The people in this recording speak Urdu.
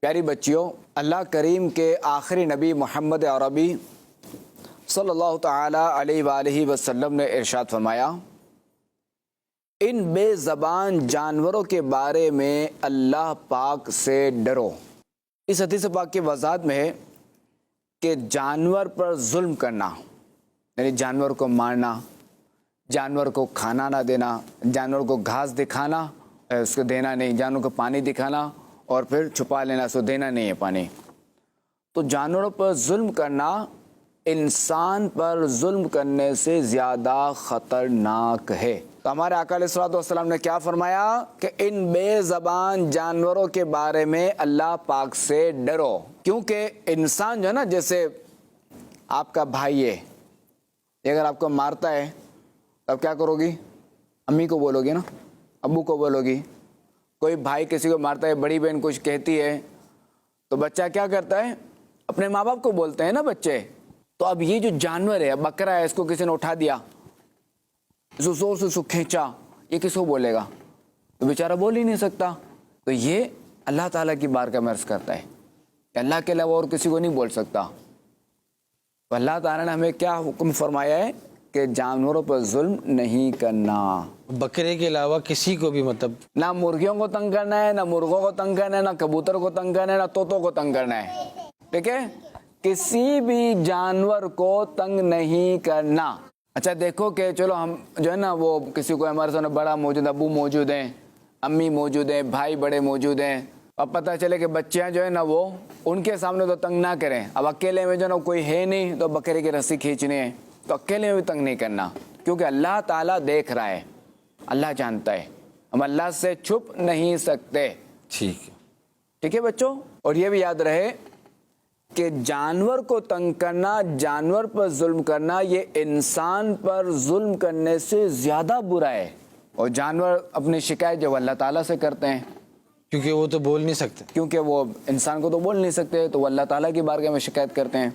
پیاری بچیوں، اللہ کریم کے آخری نبی محمد عربی صلی اللہ تعالی علیہ وآلہ وسلم نے ارشاد فرمایا، ان بے زبان جانوروں کے بارے میں اللہ پاک سے ڈرو۔ اس حدیث پاک کی وضاحت میں ہے کہ جانور پر ظلم کرنا، یعنی جانور کو مارنا، جانور کو کھانا نہ دینا، جانور کو گھاس دکھانا، اس کو دینا نہیں، جانور کو پانی دکھانا اور پھر چھپا لینا، اس کو دینا نہیں ہے پانی۔ تو جانوروں پر ظلم کرنا انسان پر ظلم کرنے سے زیادہ خطرناک ہے۔ تو ہمارے آقا علیہ الصلوۃ والسلام نے کیا فرمایا کہ ان بے زبان جانوروں کے بارے میں اللہ پاک سے ڈرو، کیونکہ انسان جو ہے نا، جیسے آپ کا بھائی ہے، اگر آپ کو مارتا ہے تب کیا کرو گی؟ امی کو بولو گی نا، ابو کو بولو گی۔ کوئی بھائی کسی کو مارتا ہے، بڑی بہن کچھ کہتی ہے تو بچہ کیا کرتا ہے؟ اپنے ماں باپ کو بولتے ہیں نا بچے۔ تو اب یہ جو جانور ہے، بکرا ہے، اس کو کسی نے اٹھا دیا، زور سے اس کو کھینچا، یہ کس کو بولے گا؟ تو بیچارہ بول ہی نہیں سکتا۔ تو یہ اللہ تعالیٰ کی بارگاہ میں عرض کرتا ہے کہ اللہ کے علاوہ اور کسی کو نہیں بول سکتا۔ تو اللہ تعالیٰ نے ہمیں کیا حکم فرمایا ہے کہ جانوروں پر ظلم نہیں کرنا۔ بکرے کے علاوہ کسی کو بھی مطلب نہ مرغیوں کو تنگ کرنا ہے، نہ مرغوں کو تنگ کرنا ہے، نہ کبوتر کو تنگ کرنا ہے، نہ طوطوں کو تنگ کرنا ہے، ٹھیک ہے؟ کسی بھی جانور کو تنگ نہیں کرنا۔ اچھا دیکھو کہ چلو ہم جو ہے نا، وہ کسی کو ہمارے سامنے بڑا موجود ہے، ابو موجود ہیں، امی موجود ہیں، بھائی بڑے موجود ہیں، اب پتہ چلے کہ بچیاں جو ہے نا وہ ان کے سامنے تو تنگ نہ کریں۔ اب اکیلے میں جو ہے نا کوئی ہے نہیں تو بکرے کی رسی کھینچنی ہے، تو اکیلے میں بھی تنگ نہیں کرنا، کیونکہ اللہ تعالیٰ دیکھ رہا ہے، اللہ جانتا ہے، ہم اللہ سے چھپ نہیں سکتے۔ ٹھیک ہے بچوں؟ اور یہ بھی یاد رہے کہ جانور کو تنگ کرنا، جانور پر ظلم کرنا، یہ انسان پر ظلم کرنے سے زیادہ برا ہے۔ اور جانور اپنی شکایت جو اللہ تعالیٰ سے کرتے ہیں، کیونکہ وہ تو بول نہیں سکتے، کیونکہ وہ انسان کو تو بول نہیں سکتے، تو وہ اللہ تعالیٰ کی بارگاہ میں شکایت کرتے ہیں۔